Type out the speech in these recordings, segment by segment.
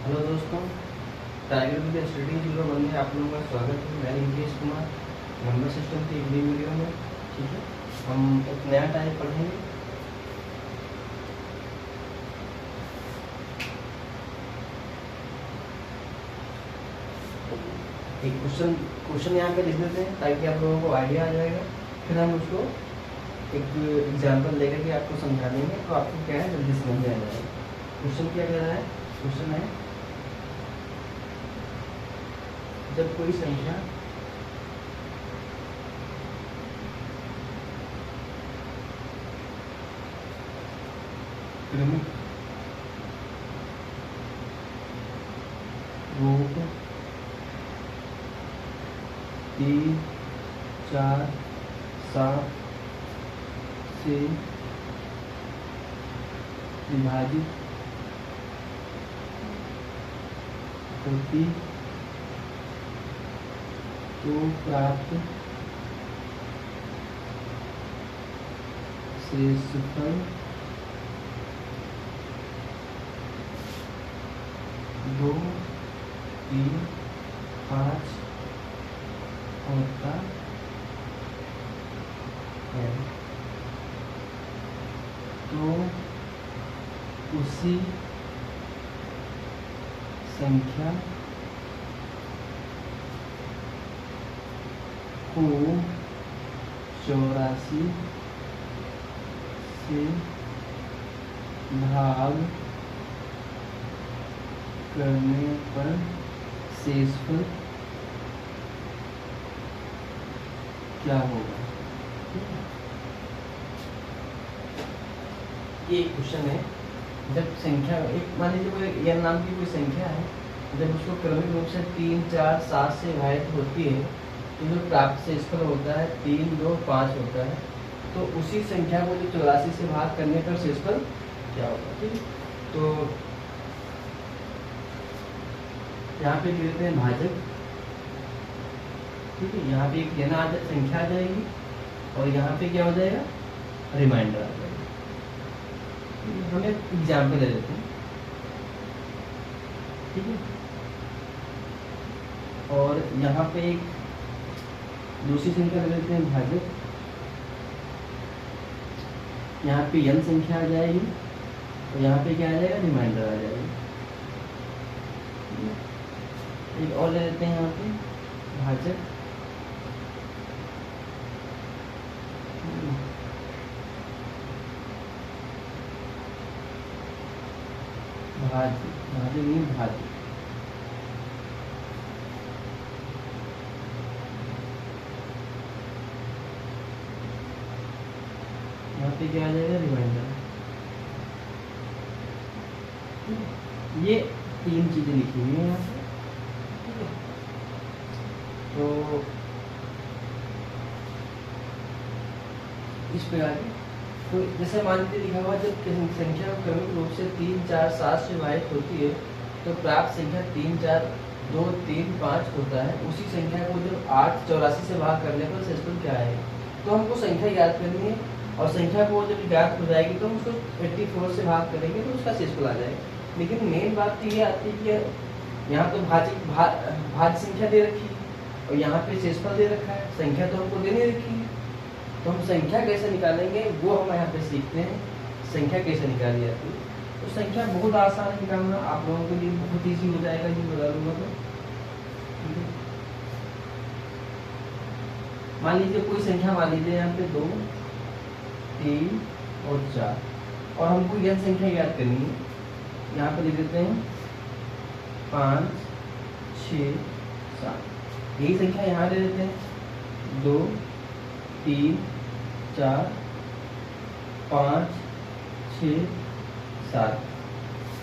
Hello दोस्तों, tiger with study 01 में आप लोगों का स्वागत है। मैं इंकेश कुमार, नंबर सिस्टम की अगली वीडियो में। ठीक है, हम एक नया टाइप पढ़ेंगे। एक क्वेश्चन यहाँ पे लिख देते हैं ताकि आप लोगों को आइडिया आ जाएगा। फिर हम उसको एक एग्जाम्पल लेकर के आपको समझा देंगे, तो आपको क्या है जल्दी समझ में आ जाएगा। क्वेश्चन क्या कह रहा है? क्वेश्चन है, जब कोई संख्या क्रमिक रूप 3, 4, 7 से विभाजित होती तो प्राप्त शेषफल 2, 3, 5 होता है। तो उसी संख्या को 84 से भाग करने पर शेषफल क्या होगा? ये क्वेश्चन है। जब संख्या एक मान लीजिए कोई n नाम की कोई संख्या है, जब उसको क्रमिक रूप से 3, 4, 7 से विभाजित होती है तो जो प्राप्त शेषफल होता है 3, 2, 5 होता है। तो उसी संख्या को जो 84 से भाग करने पर शेषफल क्या होगा? ठीक है, तो यहाँ पे लिखते हैं भाजक। ठीक है, यहाँ पे एक संख्या आ जाएगी और यहाँ पे क्या हो जाएगा? रिमाइंडर आ जाएगा। हम एक एग्जाम्पल ले लेते हैं। ठीक है, और यहाँ पे एक दूसरी संख्या ले लेते हैं भाजक। यहाँ पे n संख्या आ जाएगी और यहाँ पे क्या आ जाएगा? रिमाइंडर आ जाएगी। एक और ले लेते हैं यहाँ पे भाजक। भाज्य नहीं भाज्य। यहाँ पे क्या आ जाएगा? रिमाइंडर। ये 3 चीजें लिखी हुई है यहाँ पे। तो इस प्रकार की, तो जैसे मान लीजिए लिखा हुआ जब संख्या क्रमिक रूप से 3, 4, 7 से विभाजित होती है तो प्राप्त संख्या 3, 4, 2, 3, 5 होता है। उसी संख्या को जब 8, 84 से भाग करने पर शेषफल क्या है? तो हमको संख्या याद करनी है और संख्या को जब ज्ञात हो जाएगी तो हम उसको 84 से भाग करेंगे तो उसका शेषफल आ जाएगा। लेकिन मेन बात तो ये आती है कि यहाँ तो भाज्य संख्या दे रखी है और यहाँ पे शेषफल दे रखा है। संख्या तो हमको दे नहीं रखी है, तो हम संख्या कैसे निकालेंगे वो हम यहाँ पे सीखते हैं। संख्या कैसे निकाली जाती है, तो संख्या बहुत आसान है निकालना, आप लोगों के लिए बहुत ईजी हो जाएगा ये बता दूंगा। तो मान लीजिए कोई संख्या, मान लीजिए यहाँ पे 2, 3 और 4 और हमको यह संख्या याद करनी है। यहाँ पे लिख देते हैं 5, 6, 7। यही संख्या यहाँ ले लेते हैं 2, 3, 4, 5, 6, 7।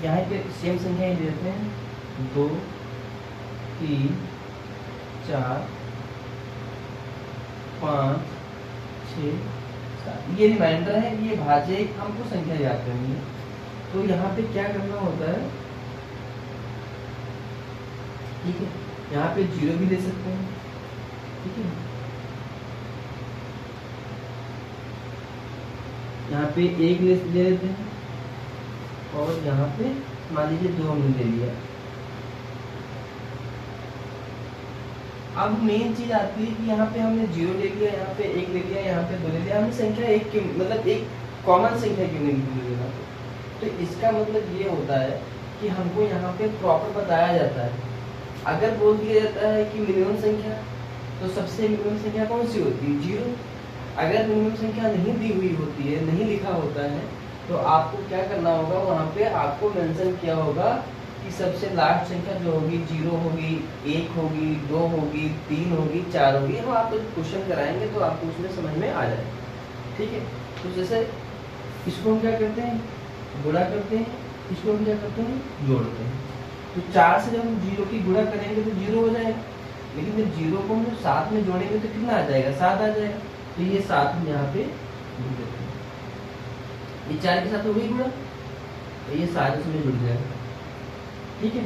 यहाँ पे सेम संख्या ही देते हैं 2, 3, 4, 5, 6, 7। ये रिमाइंडर है, ये भाज्य हमको संख्या याद करनी है। तो यहाँ पे क्या करना होता है? ठीक है, यहाँ पे 0 भी ले सकते हैं। ठीक है, यहाँ पे 1 ले लेते हैं और यहाँ पे मान लीजिए 2 हमने ले लिया। अब मेन चीज आती है कि यहाँ पे हमने 0 ले लिया, यहाँ पे 1 ले लिया, यहाँ पे 2 ले लिया, हमने संख्या एक क्यों, मतलब एक कॉमन संख्या क्यों नहीं ली यहाँ पे? तो इसका मतलब ये होता है कि हमको यहाँ पे प्रॉपर बताया जाता है। अगर बोल दिया जाता है कि मिनिमम संख्या, तो सबसे मिनिमम संख्या कौन सी होती है? 0। अगर मिनिमम संख्या नहीं दी हुई होती है, नहीं लिखा होता है, तो आपको क्या करना होगा, वहाँ पे आपको मेंशन किया होगा कि सबसे लास्ट संख्या जो होगी 0 होगी, 1 होगी, 2 होगी, 3 होगी, 4 होगी। हम आपको क्वेश्चन कराएंगे तो आपको उसमें समझ में आ जाए, ठीक है। तो जैसे इसको हम क्या करते हैं, गुणा करते हैं, इसको हम क्या करते हैं, जोड़ते हैं। तो 4 से जब हम 0 की गुणा करेंगे तो 0 हो जाएगा, लेकिन जब 0 को हम 7 में जोड़ेंगे तो कितना आ जाएगा, 7 आ जाएगा। तो ये 7 हम यहाँ पे जुड़ देते हैं, ये 4 के साथ हो गई गुणा, तो ये 7 इसमें जुड़ जाएगा, ठीक है।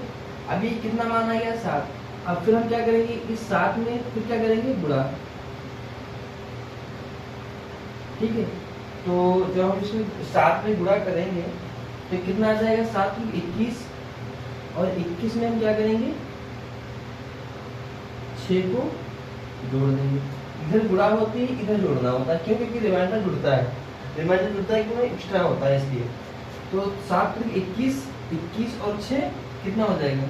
अभी कितना मान आ गया, 7। अब फिर हम क्या करेंगे, इस 7 में फिर क्या करेंगे, गुणा, ठीक है। तो जब हम इसमें 7 में गुणा करेंगे तो कितना आ जाएगा, 7 में 21, और 21 में हम क्या करेंगे, 6 को जोड़ देंगे। इधर गुणा होती है, इधर जोड़ना होता है, क्यों? क्योंकि रिमाइंडर जुड़ता है, रिमाइंडर जुड़ता है क्यों, एक्स्ट्रा होता है इसलिए। तो 7 में 21, 21 और 6 कितना हो जाएगा,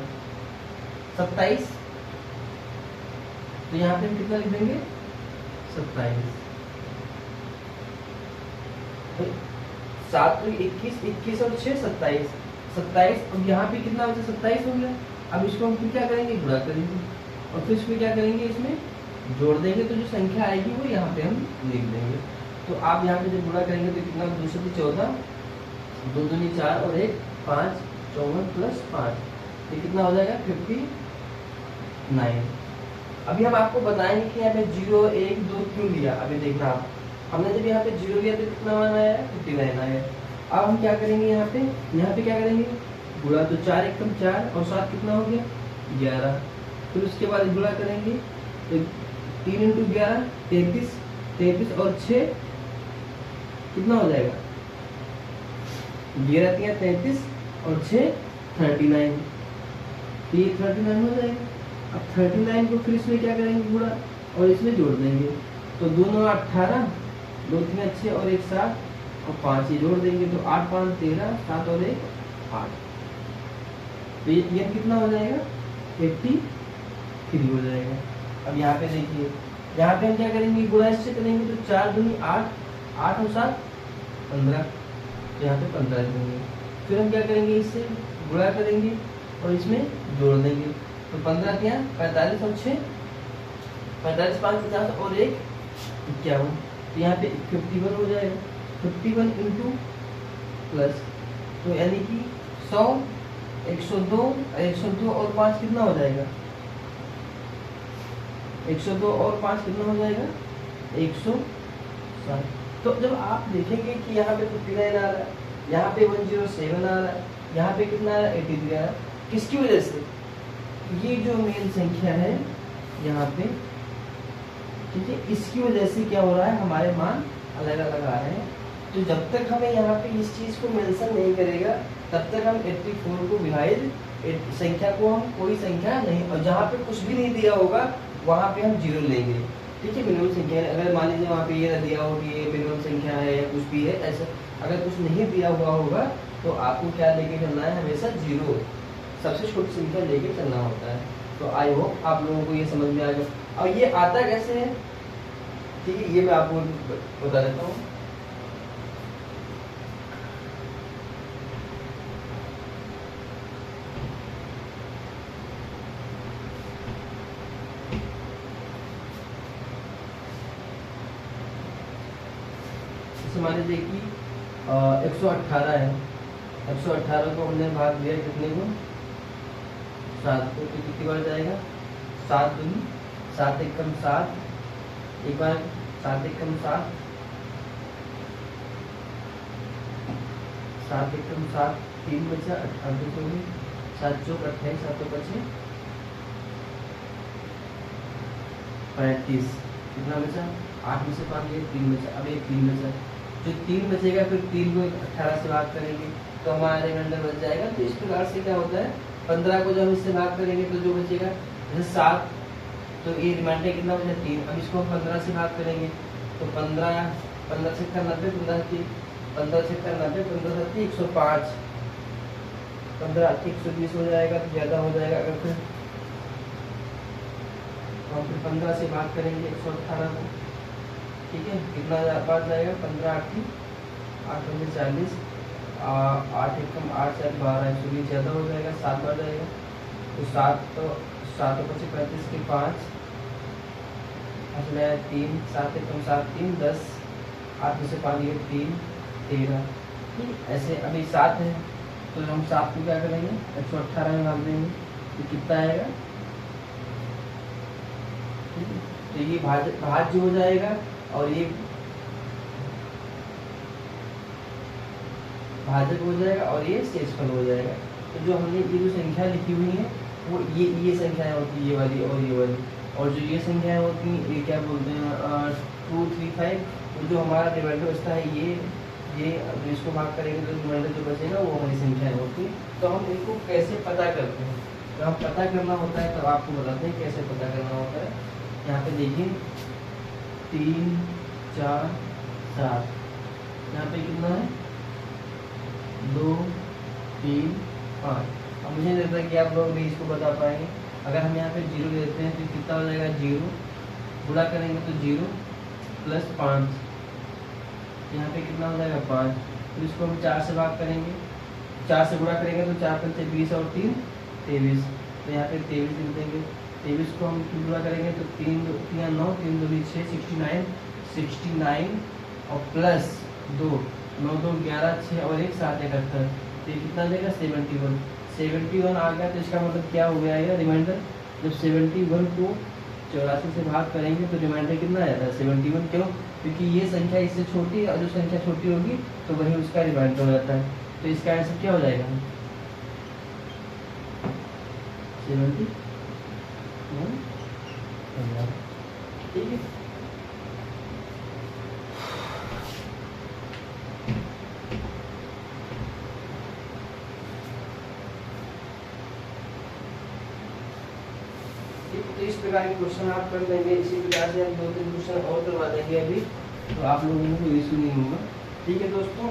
27। तो यहाँ पे हम कितना लिख देंगे, 27। 7 में 21, 21 और 6 27, 27। अब यहाँ पे कितना बचा, 27 हो गया। अब इसको हम फिर क्या करेंगे, गुणा करेंगे, और फिर इसमें क्या करेंगे, इसमें जोड़ देंगे। तो जो संख्या आएगी वो यहाँ पे हम लिख देंगे। तो आप यहाँ पे जब गुणा करेंगे तो कितना, 2 से 14, 2 दूनी 4 और 1 5, 54 प्लस 5, ये कितना हो जाएगा, 59। अभी हम आपको बताएंगे कि यहाँ पे 0, 1, 2 क्यों लिया। अभी देखना आप, हमने जब यहाँ पे 0 लिया तो कितना मान आया, 59 आया। अब हम क्या करेंगे, यहाँ पे क्या करेंगे, गुणा। तो 4 एकम 4 और 7 कितना हो गया, 11। फिर उसके बाद गुणा करेंगे तो 3 × 11 33, 33 और 6 कितना हो जाएगा, 11 3 33 और 6 39, तो ये 39 हो जाएगा। अब 39 को फिर इसमें क्या करेंगे, गुणा, और इसमें जोड़ देंगे। तो 2 9 18, 2 3 6 और 1 7 और 5 ये जोड़ देंगे। तो 8 5 13, 7 और 1 8, तो ये कितना हो जाएगा, 83 हो जाएगा। अब यहाँ पे देखिए, यहाँ पे हम क्या करेंगे, गुणा इससे करेंगे। तो 4 दूनी 8, 8 और 7 15, तो यहाँ पे 15 देंगे। फिर हम क्या करेंगे, इससे गुणा करेंगे और इसमें जोड़ देंगे। तो 15 3 45 और 6 45 5 50 और 1 51, तो यहाँ पे 51 हो जाएगा। 51 इंटू प्लस, तो यानी कि 100, 102 और 5 कितना हो जाएगा, 102 और 5 कितना हो जाएगा, 160। तो जब आप देखेंगे कि यहाँ पे 59 आ रहा है, यहाँ पे 107 आ रहा है, यहाँ पे कितना आ रहा है, 83 आ रहा है, किसकी वजह से, ये जो मेन संख्या है यहाँ पे, ठीक है, इसकी वजह से क्या हो रहा है, हमारे मान अलग अलग आ रहे हैं। तो जब तक हमें यहाँ पे इस चीज़ को मेंशन नहीं करेगा, तब तक हम 84 को विभाजित संख्या को हम कोई संख्या नहीं, और जहाँ पे कुछ भी नहीं दिया होगा वहाँ पे हम 0 लेंगे, ठीक है। मिनिमम संख्या है, अगर मान लीजिए वहाँ पे ये दिया हो कि ये मिनिमम संख्या है या कुछ भी है, ऐसा अगर कुछ नहीं दिया हुआ होगा तो आपको क्या लेके चलना है, हमेशा 0, सबसे छोटी संख्या लेके चलना होता है। तो आई होप आप लोगों को ये समझ में आ गया। और ये आता कैसे है, ठीक है, ये मैं आपको बता देता हूँ। मान लीजिए कि 118 है, 118 को हमने भाग दिया कितने को, 7 को, तो कितनी बार जाएगा, 7 दूनी 7 एकम 7, एक बार 7 एकम 7, 7 एकम 7, 3 बचा 28 हो गई, 7 चौक 28, 7 बचे 35, कितना बचा, 8 में से 5 गए, 3 बचा। अब एक 3 बचा, जो 3 बचेगा फिर 3 को 18 से भाग करेंगे तो हमारा रिमाइंडर बच जाएगा। तो इस प्रकार से क्या होता है, 15 को जब इससे भाग करेंगे तो जो बचेगा, जैसे 7 तो ये रिमाइंडर कितना बचा 3। अब इसको हम 15 से भाग करेंगे तो 15 से 90, 15 से 90, 15 से 105, 15 120 हो जाएगा, तो ज़्यादा हो जाएगा। अगर फिर हम फिर 15 से भाग करेंगे 118 को, ठीक है, कितना बार जाएगा 15 8 8 40, 8 एकम 8 4 12, 120 ज़्यादा हो जाएगा, 7 बार जाएगा। तो 7 25 35 के 5 3 7 एकम 7 3 10, 8 में से 5 ये 3 13, ठीक। ऐसे अभी 7 है तो हम 7 को क्या करेंगे 118 में भाग देंगे तो कितना आएगा, ठीक है। तो ये भाज्य हो जाएगा और ये भाजक हो जाएगा और ये शेषफल हो जाएगा। तो जो हमने ये जो संख्या लिखी हुई है वो ये संख्याएं होती है, ये वाली और ये वाली, और जो ये संख्याएं होती हैं ये क्या बोलते हैं 2 3 5। तो जो हमारा रिमाइंडर बचता है ये अब इसको भाग करेंगे तो रिमाइंडर जो बचेगा वो हमारी संख्याएं होती है। तो हम इनको कैसे पता करते हैं, तो हम पता करना होता है तो आपको बताते हैं कैसे पता करना होता है। यहाँ पे देखिए 3 4 7, यहाँ पे कितना है 2 3 5। अब मुझे नहीं लगता कि आप लोग भी इसको बता पाएंगे। अगर हम यहाँ पे 0 लेते हैं तो कितना हो जाएगा 0, गुणा करेंगे तो 0 प्लस 5, यहाँ पे कितना हो जाएगा 5। तो इसको हम 4 से भाग करेंगे, 4 से गुणा करेंगे तो 4 5 20 और 3 23, तो यहाँ पे 23 लिख देंगे। 23 को हम गुणा करेंगे तो 3 9 3 2 6 69 और प्लस 2 9 2 11 6 और 1 7 71, तो ये कितना देगा 71 आ गया। तो इसका मतलब क्या हो गया ये रिमाइंडर, जब 71 को 84 से भाग करेंगे तो रिमाइंडर कितना आ जाता है 71। क्यों, क्योंकि ये संख्या इससे छोटी है और जो संख्या छोटी होगी तो वही उसका रिमाइंडर हो जाता है। तो इसका आंसर क्या हो जाएगा 71, ठीक है। तो इस प्रकार के क्वेश्चन आप कर लेंगे। इसी प्रकार से हम 2-3 क्वेश्चन और करवा देंगे अभी, तो आप लोगों को इशू नहीं होगा, ठीक है दोस्तों।